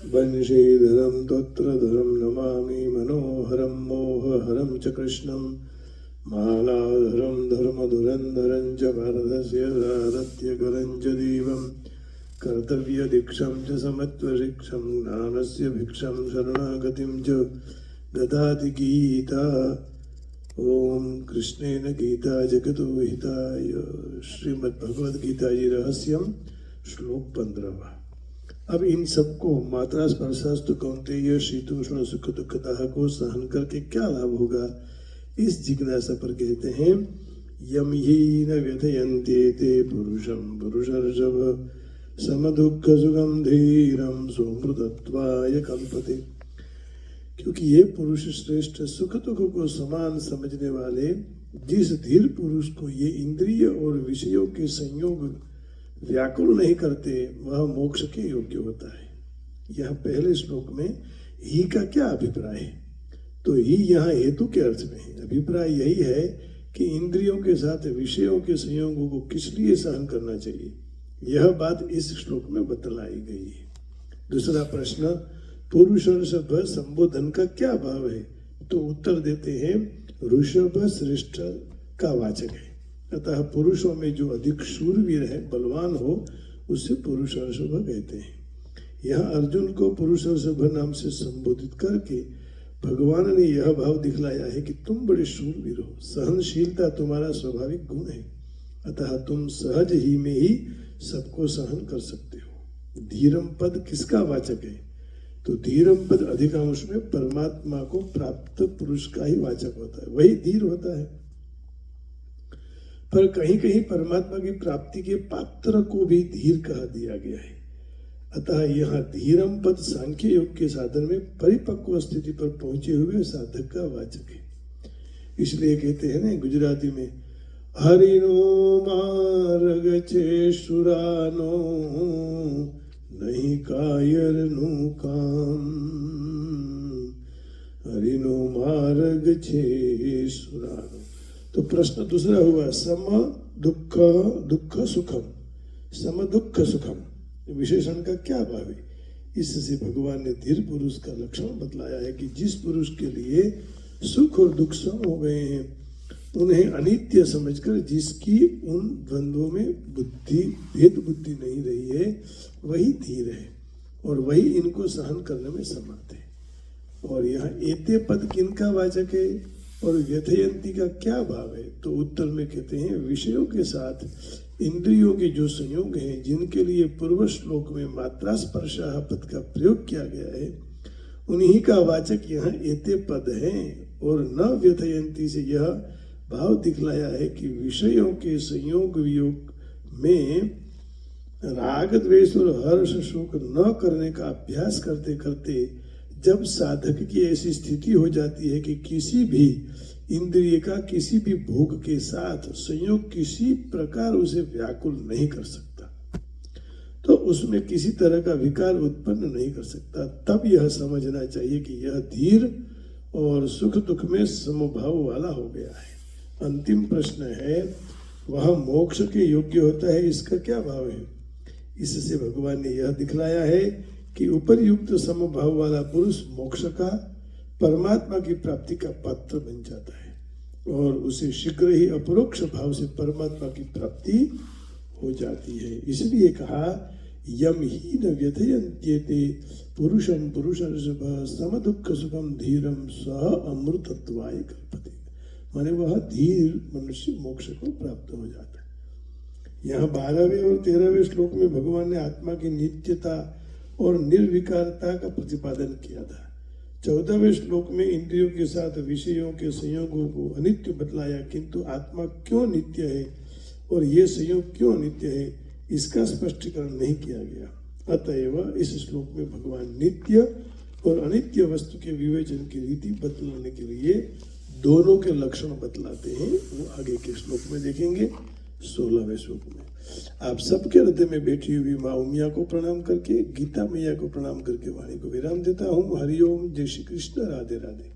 वंशीधरं तत्रधरं नमामि मनोहरं मोहहरं च कृष्णं मालाधरं धर्मधुरन्धरं च भारतस्य दारत्यकरं च देवं कर्तव्यदीक्षं च समत्वशिक्षं ज्ञानस्य भिक्षं शरणागतिं च ददाति गीता। ओम कृष्णेन गीता जगतो हिताय। श्रीमद्भगवद्गीता जी रहस्यम श्लोक 15। अब इन सबको मात्रा स्पर्शास्तु कौन्तेय शीतोष्ण सुख दुखदाह को सहन करके क्या लाभ होगा, इस जिज्ञासा पर कहते हैं यम ही न व्यथयन्ते ते पुरुषम पुरुषर्षभ समदुःख सुखम धीरम सोमृतत्वाय कल्पते। क्योंकि ये पुरुष श्रेष्ठ सुख दुख को समान समझने वाले जिस धीर पुरुष को ये इंद्रिय और विषयों के संयोग व्याकुल नहीं करते वह मोक्ष के योग्य होता है। यह पहले श्लोक में ही का क्या अभिप्राय है, तो ही यहाँ हेतु के अर्थ में है। अभिप्राय यही है कि इंद्रियों के साथ विषयों के संयोगों को किस लिए सहन करना चाहिए, यह बात इस श्लोक में बतलाई गई है। दूसरा प्रश्न, पुरुष ऋषभ संबोधन का क्या भाव है, तो उत्तर देते हैं ऋषभ श्रेष्ठ का वाचक है। अतः पुरुषों में जो अधिक शूरवीर है, बलवान हो, उसे पुरुष ऋषभ कहते हैं। यहाँ अर्जुन को पुरुष ऋषभ नाम से संबोधित करके भगवान ने यह भाव दिखलाया है कि तुम बड़े शूरवीर हो, सहनशीलता तुम्हारा स्वाभाविक गुण है, अतः तुम सहज ही में ही सबको सहन कर सकते हो। धीरम पद किसका वाचक है, तो धीरम पद अधिकांश में परमात्मा को प्राप्त पुरुष का ही वाचक होता है, वही धीर होता है। पर कहीं कहीं परमात्मा की प्राप्ति के पात्र को भी धीर कहा दिया गया है। अतः यहाँ धीरम पद सांख्य योग के साधन में परिपक्व स्थिति पर पहुंचे हुए साधक का वाचक है। इसलिए कहते हैं ना गुजराती में, हरिनो मार्ग छे सुरानो नहीं कायर नु काम, हरिनो मार्ग छे सुरानो। तो प्रश्न दूसरा हुआ, सम दुख दुख सुखम, सम दुख सुखम विशेषण का क्या भाव है। इससे भगवान ने धीर पुरुष का लक्षण बतलाया है कि जिस पुरुष के लिए सुख और दुख सम हो गए हैं, उन्हें अनित्य समझकर जिसकी उन द्वंद्वों में बुद्धि भेद बुद्धि नहीं रही है, वही धीर है और वही इनको सहन करने में समर्थ है। और यहाँ एते पद किनका वाचक है और व्यथयंती का क्या भाव है, तो उत्तर में कहते हैं विषयों के साथ इंद्रियों के जो संयोग हैं, जिनके लिए पूर्व श्लोक में मात्रा स्पर्शा पद का प्रयोग किया गया है, उन्हीं का वाचक यहाँ एते पद है। और न व्यथयंती से यह भाव दिखलाया है कि विषयों के संयोग वियोग में राग द्वेष और हर्ष शोक न करने का अभ्यास करते करते जब साधक की ऐसी स्थिति हो जाती है कि किसी भी इंद्रिय का किसी भी भोग के साथ संयोग किसी प्रकार उसे व्याकुल नहीं कर सकता, तो उसमें किसी तरह का विकार उत्पन्न नहीं कर सकता, तब यह समझना चाहिए कि यह धीर और सुख दुख में समभाव वाला हो गया है। अंतिम प्रश्न है, वह मोक्ष के योग्य होता है, इसका क्या भाव है। इससे भगवान ने यह दिखलाया है कि उपरयुक्त समभाव वाला पुरुष मोक्ष का परमात्मा की प्राप्ति का पात्र बन जाता है और उसे शीघ्र ही अपरोक्ष भाव से परमात्मा की प्राप्ति हो जाती है। इसलिए कहा यम ही न व्यथयन्त्येते पुरुषम पुरुषर्षभ सम दुःख सुखम धीरम सह अमृतत्वाय कल्पते। माने वह धीर मनुष्य मोक्ष को प्राप्त हो जाता है। यहाँ 12वें और 13वें श्लोक में भगवान ने आत्मा की नित्यता और निर्विकारता का प्रतिपादन किया था। 14वें श्लोक में इंद्रियों के साथ विषयों के संयोगों को अनित्य बतलाया, किंतु आत्मा क्यों नित्य है और ये संयोग क्यों अनित्य है, इसका स्पष्टीकरण नहीं किया गया। अतएव इस श्लोक में भगवान नित्य और अनित्य वस्तु के विवेचन की रीति बतलाने के लिए दोनों के लक्षण बतलाते हैं। वो आगे के श्लोक में देखेंगे, 16वें श्लोक में। आप सबके हृदय में बैठी हुई माँ उमिया को प्रणाम करके, गीता मैया को प्रणाम करके वाणी को विराम देता हूँ। हरिओम, जय श्री कृष्ण, राधे राधे।